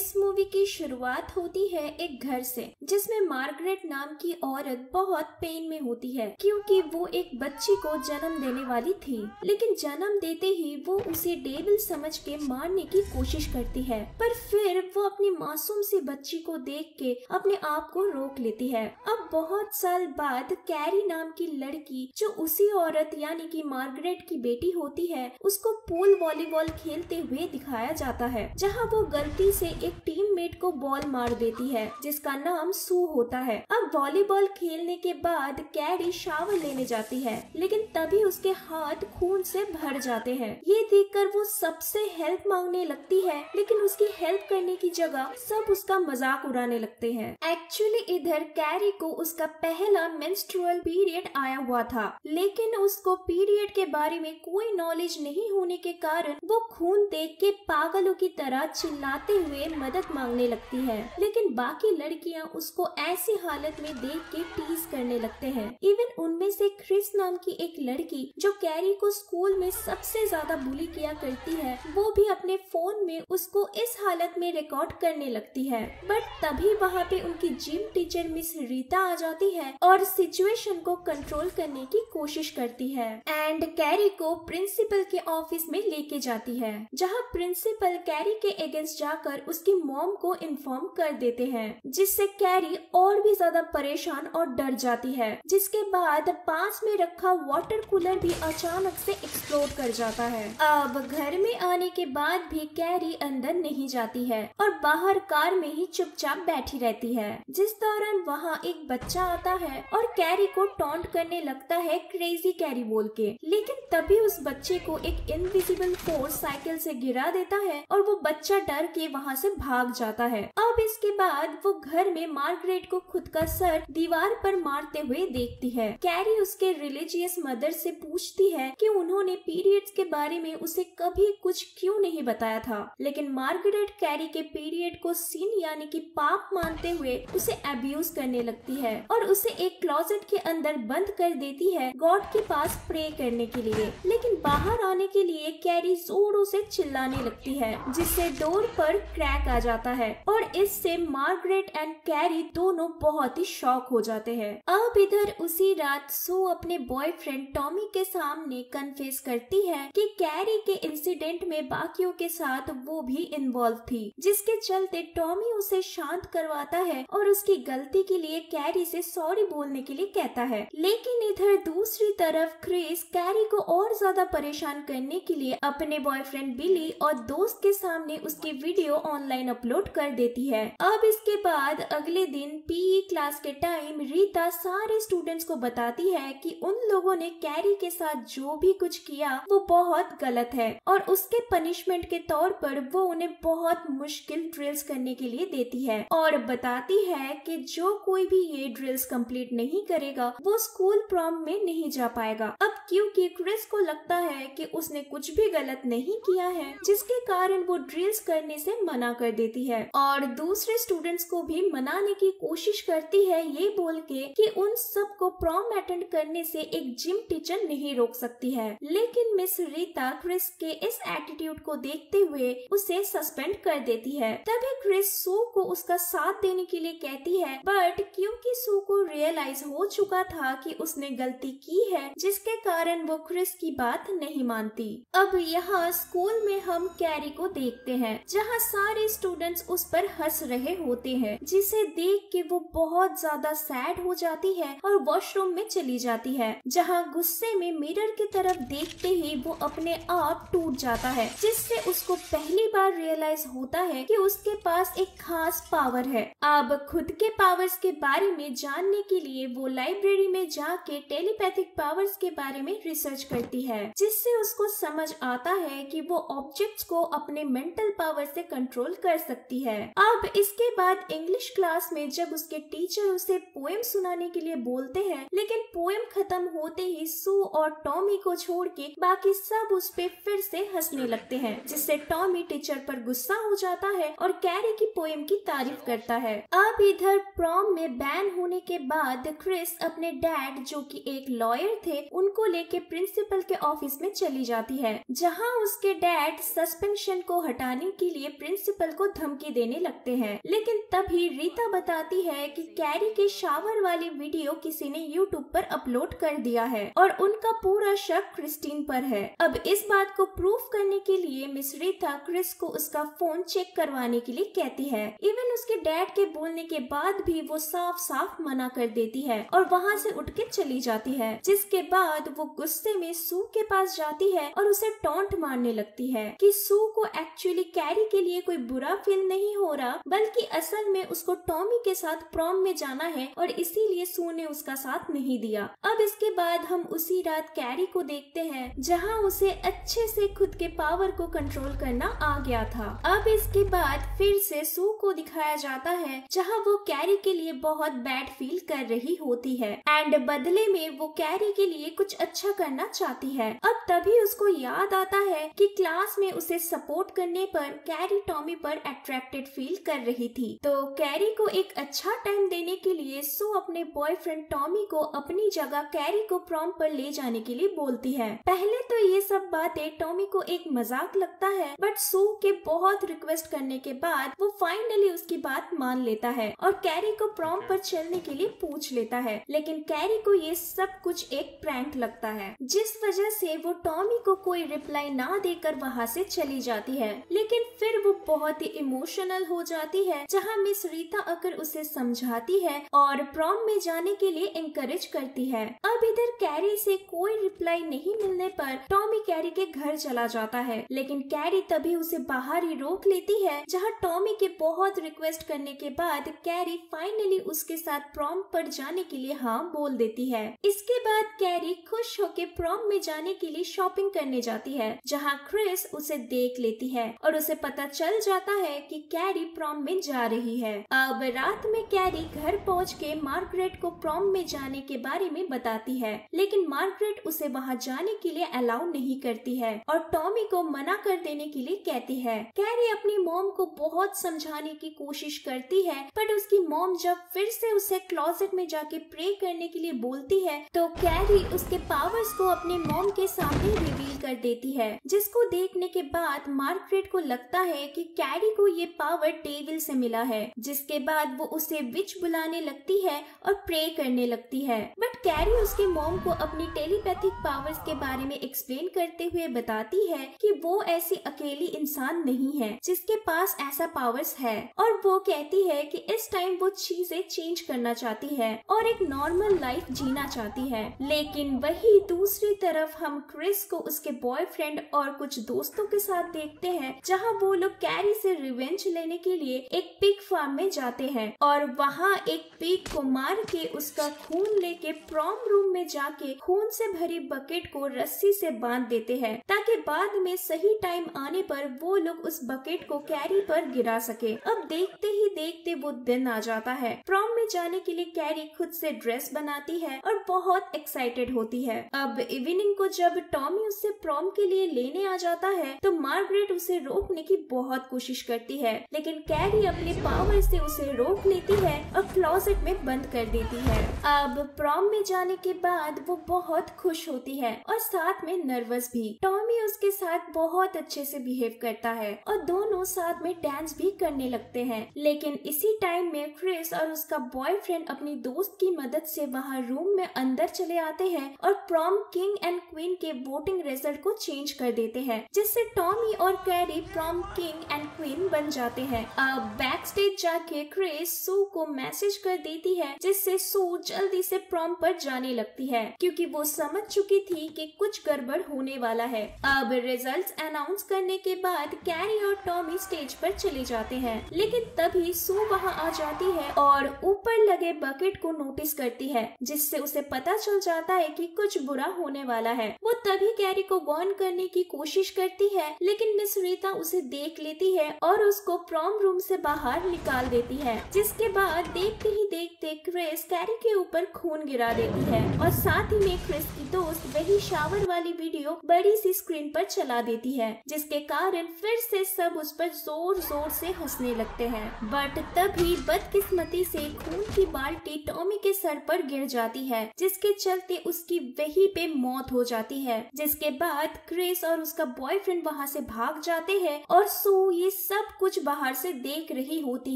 इस मूवी की शुरुआत होती है एक घर से, जिसमें मार्गरेट नाम की औरत बहुत पेन में होती है क्योंकि वो एक बच्ची को जन्म देने वाली थी। लेकिन जन्म देते ही वो उसे डेविल समझ के मारने की कोशिश करती है, पर फिर वो अपनी मासूम सी बच्ची को देख के अपने आप को रोक लेती है। अब बहुत साल बाद कैरी नाम की लड़की, जो उसी औरत यानी कि मार्गरेट की बेटी होती है, उसको पूल वॉलीबॉल खेलते हुए दिखाया जाता है, जहाँ वो गलती से एक टीममेट को बॉल मार देती है जिसका नाम सू होता है। अब वॉलीबॉल खेलने के बाद कैरी शावर लेने जाती है, लेकिन तभी उसके हाथ खून से भर जाते हैं। ये देखकर वो सबसे हेल्प मांगने लगती है, लेकिन उसकी हेल्प करने की जगह सब उसका मजाक उड़ाने लगते हैं। एक्चुअली इधर कैरी को उसका पहला मेंस्ट्रुअल पीरियड आया हुआ था, लेकिन उसको पीरियड के बारे में कोई नॉलेज नहीं होने के कारण वो खून देख के पागलों की तरह चिल्लाते हुए मदद मांगने लगती है। लेकिन बाकी लड़कियां उसको ऐसी हालत में देख के टीज करने लगते हैं। इवन उनमें से क्रिस नाम की एक लड़की, जो कैरी को स्कूल में सबसे ज्यादा बुली किया करती है, वो भी अपने फोन में उसको इस हालत में रिकॉर्ड करने लगती है। बट तभी वहाँ पे उनकी जिम टीचर मिस रीता आ जाती है और सिचुएशन को कंट्रोल करने की कोशिश करती है एंड कैरी को प्रिंसिपल के ऑफिस में लेके जाती है, जहाँ प्रिंसिपल कैरी के अगेंस्ट जाकर उसकी मॉम को इन्फॉर्म कर देते हैं, जिससे कैरी और भी ज्यादा परेशान और डर जाती है। जिसके बाद पास में रखा वाटर कूलर भी अचानक से एक्सप्लोड कर जाता है। अब घर में आने के बाद भी कैरी अंदर नहीं जाती है और बाहर कार में ही चुपचाप बैठी रहती है। जिस दौरान वहाँ एक बच्चा आता है और कैरी को टॉन्ट करने लगता है क्रेजी कैरी बोल के, लेकिन तभी उस बच्चे को एक इनविजिबल फोर्स साइकिल से गिरा देता है और वो बच्चा डर के वहाँ से भाग जाता है। अब इसके बाद वो घर में मार्गरेट को खुद का सर दीवार पर मारते हुए देखती है। कैरी उसके रिलीजियस मदर से पूछती है कि उन्होंने पीरियड्स के बारे में उसे कभी कुछ क्यों नहीं बताया था, लेकिन मार्गरेट कैरी के पीरियड को सिन यानी कि पाप मानते हुए उसे अब्यूज करने लगती है और उसे एक क्लोजेट के अंदर बंद कर देती है गॉड के पास प्रे करने के लिए। लेकिन बाहर आने के लिए कैरी जोरों से चिल्लाने लगती है, जिससे डोर पर क्रैक आ जाता है और इससे मार्गरेट एंड कैरी दोनों बहुत ही शॉक हो जाते हैं। अब इधर उसी रात सू अपने बॉयफ्रेंड टॉमी के सामने कन्फेस करती है कि कैरी के इंसिडेंट में बाकियों के साथ वो भी इन्वॉल्व थी, जिसके चलते टॉमी उसे शांत करवाता है और उसकी गलती के लिए कैरी से सॉरी बोलने के लिए कहता है। लेकिन इधर दूसरी तरफ क्रिस कैरी को और ज्यादा परेशान करने के लिए अपने बॉयफ्रेंड बिली और दोस्त के सामने उसकी वीडियो ऑनलाइन अपलोड कर देती है। अब इसके बाद अगले दिन पीई क्लास के टाइम रीता सारे स्टूडेंट्स को बताती है कि उन लोगों ने कैरी के साथ जो भी कुछ किया वो बहुत गलत है और उसके पनिशमेंट के तौर पर वो उन्हें बहुत मुश्किल ड्रिल्स करने के लिए देती है और बताती है कि जो कोई भी ये ड्रिल्स कंप्लीट नहीं करेगा वो स्कूल प्रॉम में नहीं जा पाएगा। अब क्योंकि क्रिस को लगता है कि उसने कुछ भी गलत नहीं किया है, जिसके कारण वो ड्रिल्स करने से मना कर देती है और दूसरे स्टूडेंट्स को भी मनाने की कोशिश करती है, ये बोल के कि उन सब को प्रॉम अटेंड करने से एक जिम टीचर नहीं रोक सकती है। लेकिन मिस रीता क्रिस के इस एटीट्यूड को देखते हुए उसे सस्पेंड कर देती है। तभी क्रिस सू को उसका साथ देने के लिए कहती है, बट क्योंकि सू को रियलाइज हो चुका था कि उसने गलती की है, जिसके कारण वो क्रिस की बात नहीं मानती। अब यहाँ स्कूल में हम कैरी को देखते हैं, जहाँ सारे स्टूडेंट्स उस पर हंस रहे होते हैं, जिसे देख के वो बहुत ज्यादा सैड हो जाती है और वॉशरूम में चली जाती है, जहाँ गुस्से में मिरर की तरफ देखते ही वो अपने आप टूट जाता है, जिससे उसको पहली बार रियलाइज होता है कि उसके पास एक खास पावर है। अब खुद के पावर्स के बारे में जानने के लिए वो लाइब्रेरी में जाके टेलीपैथिक पावर्स के बारे में रिसर्च करती है, जिससे उसको समझ आता है कि वो ऑब्जेक्ट्स को अपने मेंटल पावर से कंट्रोल कर सकती है। अब इसके बाद इंग्लिश क्लास में जब उसके टीचर उसे पोएम सुनाने के लिए बोलते हैं, लेकिन पोएम खत्म होते ही सू और टॉमी को छोड़ के बाकी सब उस पे फिर से हंसने लगते हैं, जिससे टॉमी टीचर पर गुस्सा हो जाता है और कैरी की पोएम की तारीफ करता है। अब इधर प्रॉम में बैन होने के बाद क्रिस अपने डैड, जो कि एक लॉयर थे, उनको लेके प्रिंसिपल के ऑफिस में चली जाती है, जहाँ उसके डैड सस्पेंशन को हटाने के लिए प्रिंसिपल को धमकी देने लगते हैं। लेकिन तभी रीता बताती है कि कैरी के शावर वाली वीडियो किसी ने यूट्यूब पर अपलोड कर दिया है और उनका पूरा शक क्रिस्टीन पर है। अब इस बात को प्रूफ करने के लिए मिस रीता क्रिस को उसका फोन चेक करवाने के लिए कहती है। इवन उसके डैड के बोलने के बाद भी वो साफ साफ मना कर देती है और वहाँ से उठ के चली जाती है, जिसके बाद वो गुस्से में सू के पास जाती है और उसे टॉन्ट मारने लगती है कि सू को एक्चुअली कैरी के लिए कोई बुरा फील नहीं हो रहा, बल्कि असल में उसको टॉमी के साथ प्रॉम में जाना है और इसीलिए सू ने उसका साथ नहीं दिया। अब इसके बाद हम उसी रात कैरी को देखते हैं, जहाँ उसे अच्छे से खुद के पावर को कंट्रोल करना आ गया था। अब इसके बाद फिर से सू को दिखाया जाता है, जहाँ वो कैरी के लिए बहुत बैड फील कर रही होती है एंड बदले में वो कैरी के लिए कुछ अच्छा करना चाहती है। अब तभी उसको याद आता है कि क्लास में उसे सपोर्ट करने पर कैरी टॉमी पर अट्रैक्टेड फील कर रही थी, तो कैरी को एक अच्छा टाइम देने के लिए सू अपने बॉयफ्रेंड टॉमी को अपनी जगह कैरी को प्रॉम पर ले जाने के लिए बोलती है। पहले तो ये सब बातें टॉमी को एक मजाक लगता है, बट सू के बहुत रिक्वेस्ट करने के बाद वो फाइनली उसकी बात मान लेता है और कैरी को प्रॉम पर चलने के लिए पूछ लेता है। लेकिन कैरी को ये सब कुछ एक प्रैंक लगता है, जिस वजह से वो टॉमी को कोई रिप्लाई ना देकर वहाँ से चली जाती है। लेकिन फिर वो बहुत ही इमोशनल हो जाती है, जहाँ मिस रीता आकर उसे समझाती है और प्रॉम में जाने के लिए एनकरेज करती है। अब इधर कैरी से कोई रिप्लाई नहीं मिलने पर टॉमी कैरी के घर चला जाता है, लेकिन कैरी तभी उसे बाहर ही रोक लेती है, जहाँ टॉमी के बहुत रिक्वेस्ट करने के बाद कैरी फाइनली उसके साथ प्रॉम पर जाने के लिए हाँ बोल देती है। इसके बाद कैरी खुश होकर प्रॉम में जाने के लिए शॉपिंग करने जाती है, जहाँ क्रिस उसे देख लेती है और उसे पता चल जाता है कि कैरी प्रॉम में जा रही है। अब रात में कैरी घर पहुँच के मार्गरेट को प्रॉम में जाने के बारे में बताती है, लेकिन मार्गरेट उसे वहाँ जाने के लिए अलाउ नहीं करती है और टॉमी को मना कर देने के लिए कहती है। कैरी अपनी मॉम को बहुत समझाने की कोशिश करती है, बट उसकी मॉम जब फिर से उसे क्लोजेट में जाके प्रे करने के लिए बोलती है, तो कैरी उसके पावर्स को अपने मॉम के सामने रिवील कर देती है, जिसको देखने के बाद मार्गरेट को लगता है कि कैरी को ये पावर डेविल से मिला है, जिसके बाद वो उसे विच बुलाने लगती है और प्रे करने लगती है। बट कैरी उसके मॉम को अपनी टेलीपैथिक पावर्स के बारे में एक्सप्लेन करते हुए बताती है कि वो ऐसी अकेली इंसान नहीं है जिसके पास ऐसा पावर्स है, और वो कहती है कि इस टाइम वो चीजें चेंज करना चाहती है और एक नॉर्मल लाइफ जीना चाहती है। लेकिन वही दूसरी तरफ हम क्रिस को उसके बॉयफ्रेंड और कुछ दोस्तों के साथ देखते हैं, जहाँ वो लोग कैरी से रिवेंज लेने के लिए एक पिग फार्म में जाते हैं और वहाँ एक पिग को मार के उसका खून लेके प्रॉम रूम में जाके खून से भरी बकेट को रस्सी से बांध देते हैं, ताकि बाद में सही टाइम आने पर वो लोग उस बकेट को कैरी पर गिरा सके। अब देखते ही देखते वो दिन आ जाता है। प्रॉम में जाने के लिए कैरी खुद से ड्रेस बनाती है और बहुत एक्साइटेड होती है। अब इवनिंग को जब टॉमी उससे प्रॉम के लिए लेने आ जाता है, तो मार्गरेट उसे रोकने की बहुत कोशिश करती है, लेकिन कैरी अपने पावर से उसे रोक लेती है और क्लोजेट में बंद कर देती है। अब प्रॉम में जाने के बाद वो बहुत खुश होती है और साथ में नर्वस भी। टॉमी उसके साथ बहुत अच्छे से बिहेव करता है और दोनों साथ में डांस भी करने लगते हैं। लेकिन इसी टाइम में क्रिस और उसका बॉयफ्रेंड अपनी दोस्त की मदद से वहाँ रूम में अंदर चले आते हैं और प्रॉम किंग एंड क्वीन के वोटिंग रिजल्ट को चेंज कर देते हैं, जिससे टॉमी और Carrie prom king and queen बन जाते हैं। अब बैक स्टेज जाके क्रिस सू को मैसेज कर देती है, जिससे सू जल्दी से प्रॉम पर जाने लगती है, क्योंकि वो समझ चुकी थी कि कुछ गड़बड़ होने वाला है। अब रिजल्ट्स अनाउंस करने के बाद कैरी और टॉमी स्टेज पर चले जाते हैं, लेकिन तभी सू वहां आ जाती है और ऊपर लगे बकेट को नोटिस करती है, जिससे उसे पता चल जाता है कि कुछ बुरा होने वाला है। वो तभी कैरी को वार्न करने की कोशिश करती है, लेकिन मिस रीता उसे देख लेती है और उसको प्रॉम रूम से बाहर निकाल देती है, जिसके बाद देखते ही देखते क्रिस कैरी के ऊपर खून गिरा देती है और साथ ही में क्रिस की दोस्त वही शावर वाली वीडियो बड़ी सी स्क्रीन पर चला देती है, जिसके कारण फिर से सब उस पर जोर जोर से हंसने लगते हैं। बट तभी बदकिस्मती से खून की बाल्टी टॉमी के सर पर गिर जाती है, जिसके चलते उसकी वहीं पे मौत हो जाती है। जिसके बाद क्रिस और उसका बॉयफ्रेंड वहाँ से भाग जाते हैं और सू ये सब कुछ बाहर से देख रही होती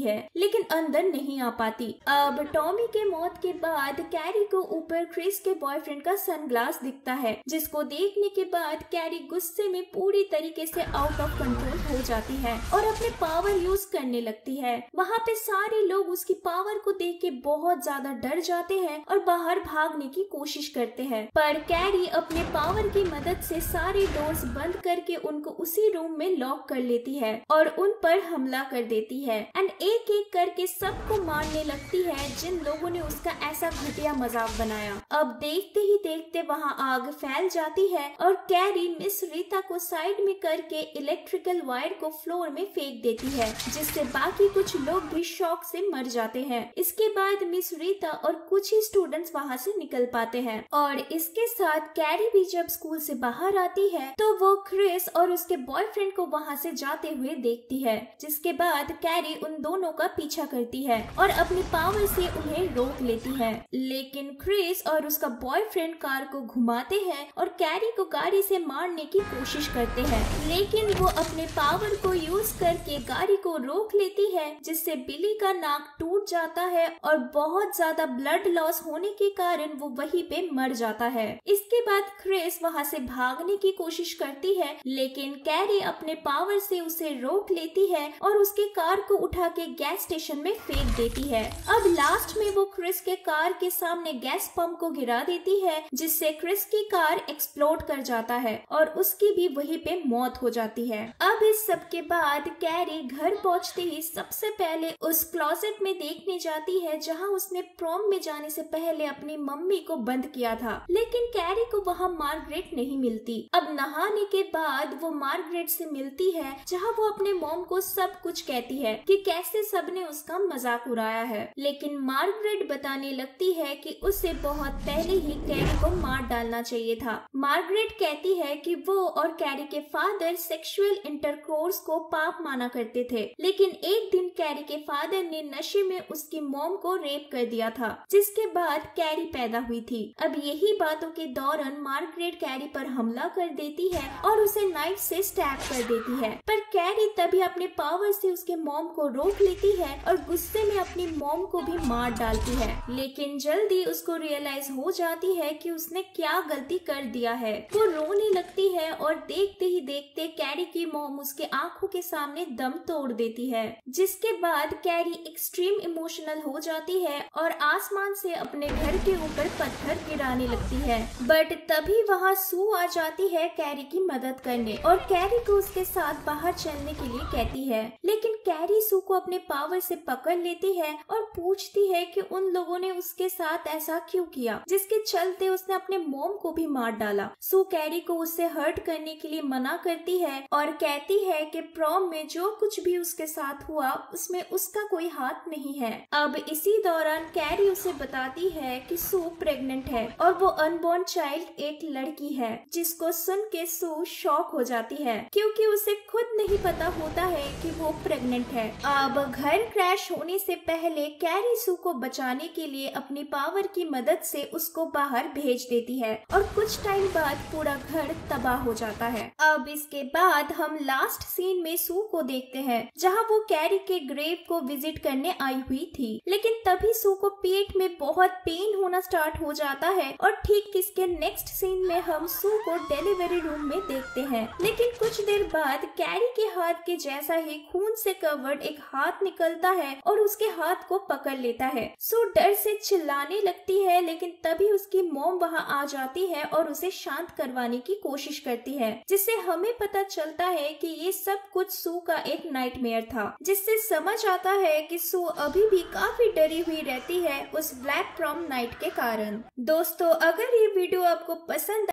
है लेकिन अंदर नहीं आ पाती। अब टॉमी के मौत के बाद कैरी को ऊपर क्रिस के बॉयफ्रेंड का सनग्लास दिखता है, जिसको देखने के बाद कैरी गुस्से में पूरी तरीके से आउट ऑफ कंट्रोल हो जाती है और अपने पावर यूज करने लगती है। वहाँ पे सारे लोग उसकी पावर को देख के बहुत ज्यादा डर जाते हैं और बाहर भागने की कोशिश करते हैं, पर कैरी अपने पावर की मदद से सारे डोर्स बंद करके उनको उसी रूम में लॉक कर लेती है और उन पर हमला कर देती है एंड एक एक करके सबको मारने लगती है जिन लोगों ने उसका ऐसा घटिया मजाक बनाया। अब देखते ही देखते वहाँ आग फैल जाती है और कैरी मिस रीता को साइड में करके इलेक्ट्रिकल वायर को फ्लोर में फेंक देती है, जिससे बाकी कुछ लोग भी शॉक से मर जाते हैं। इसके बाद मिस रीता और कुछ ही स्टूडेंट्स वहाँ से निकल पाते हैं और इसके साथ कैरी भी जब स्कूल से बाहर आती है तो वो क्रिस और उसके बॉयफ्रेंड को वहाँ से जाते हुए देखती है। जिसके बाद कैरी उन दोनों का पीछा करती है और अपनी पावर से उन्हें रोक लेती है, लेकिन क्रिस और उसका बॉयफ्रेंड कार को घुमाते हैं और कैरी को गाड़ी से मारने की कोशिश करते हैं, लेकिन वो अपने पावर को यूज करके गाड़ी को रोक लेती है, जिससे बिली का नाक टूट जाता है और बहुत ज्यादा ब्लड लॉस होने के कारण वो वहीं पे मर जाता है। इसके बाद क्रिस वहाँ से भागने की कोशिश करती है, लेकिन कैरी अपने पावर से उसे रोक लेती है और उसके कार को उठा के गैस स्टेशन में फेंक देती है। अब लास्ट में वो क्रिस के कार के सामने गैस पंप को गिरा देती है, जिससे क्रिस की कार एक्सप्लोड कर जाता है और उसकी भी वहीं पे मौत हो जाती है। अब इस सब के बाद कैरी घर पहुंचते ही सबसे पहले उस क्लोजेट में देखने जाती है जहां उसने प्रॉम में जाने से पहले अपनी मम्मी को बंद किया था, लेकिन कैरी को वहां मार्गरेट नहीं मिलती। अब नहाने के बाद वो मार्गरेट से मिलती है, जहां वो अपने मॉम को सब कुछ कहती है कि कैसे सबने उसका मजाक उड़ाया है, लेकिन मार्गरेट बताने लगती है कि उसे बहुत पहले ही कैरी को मार डालना चाहिए था। मार्गरेट कहती है कि वो और कैरी के फादर सेक्सुअल इंटरकोर्स को पाप माना करते थे, लेकिन एक दिन कैरी के फादर ने नशे में उसकी मॉम को रेप कर दिया था, जिसके बाद कैरी पैदा हुई थी। अब यही बातों के दौरान मार्गरेट कैरी पर हमला कर देती है और उसे नाइफ से स्टैब कर देती है, पर कैरी तभी अपने पावर से उसके मॉम को रोक लेती है और गुस्से में अपनी मॉम को भी मार डालती है, लेकिन जल्दी उसको रियलाइज हो जाती है कि उसने क्या गलती कर दिया है। वो रोने लगती है और देखते ही देखते कैरी की मॉम उसके आंखों के सामने दम तोड़ देती है, जिसके बाद कैरी एक्सट्रीम इमोशनल हो जाती है और आसमान से अपने घर के ऊपर पत्थर गिराने लगती है। बट तभी वहाँ सू आ जाती है कैरी की मदद करने और कैरी को उसके साथ बाहर चलने के लिए कहती है, लेकिन कैरी सू को अपने पावर से पकड़ लेती है और पूछती है कि उन लोगों ने उसके साथ ऐसा क्यों किया, जिसके चलते उसने अपने मॉम को भी मार डाला। सू कैरी को उससे हर्ट करने के लिए मना करती है और कहती है कि प्रॉम में जो कुछ भी उसके साथ हुआ उसमें उसका कोई हाथ नहीं है। अब इसी दौरान कैरी उसे बताती है कि सू प्रेग्नेंट है और वो अनबॉर्न चाइल्ड एक लड़की है, जिसको सुन के सू शॉक हो जाती है क्योंकि उसे खुद नहीं पता होता है कि वो प्रेग्नेंट है। अब घर क्रैश होने से पहले कैरी सू को बचाने के लिए अपनी पावर की मदद से उसको बाहर भेज देती है और कुछ टाइम बाद पूरा घर तबाह हो जाता है। अब इसके बाद हम लास्ट सीन में सू को देखते हैं, जहां वो कैरी के ग्रेव को विजिट करने आई हुई थी, लेकिन तभी सू को पेट में बहुत पेन होना स्टार्ट हो जाता है और ठीक इसके नेक्स्ट सीन में हम सू को डिलीवरी रूम में देखते हैं। लेकिन कुछ देर बाद कैरी के हाथ के जैसा ही खून से कवर्ड एक हाथ निकलता है और उसके हाथ को पकड़ लेता है। सू डर से चिल्लाने लगती है, लेकिन तभी उसकी मॉम वहां आ जाती है और उसे शांत करवाने की कोशिश करती है, जिससे हमें पता चलता है कि ये सब कुछ सू का एक नाइटमेयर था, जिससे समझ आता है कि सू अभी भी काफी डरी हुई रहती है उस ब्लैक प्रॉम नाइट के कारण। दोस्तों, अगर ये वीडियो आपको पसंद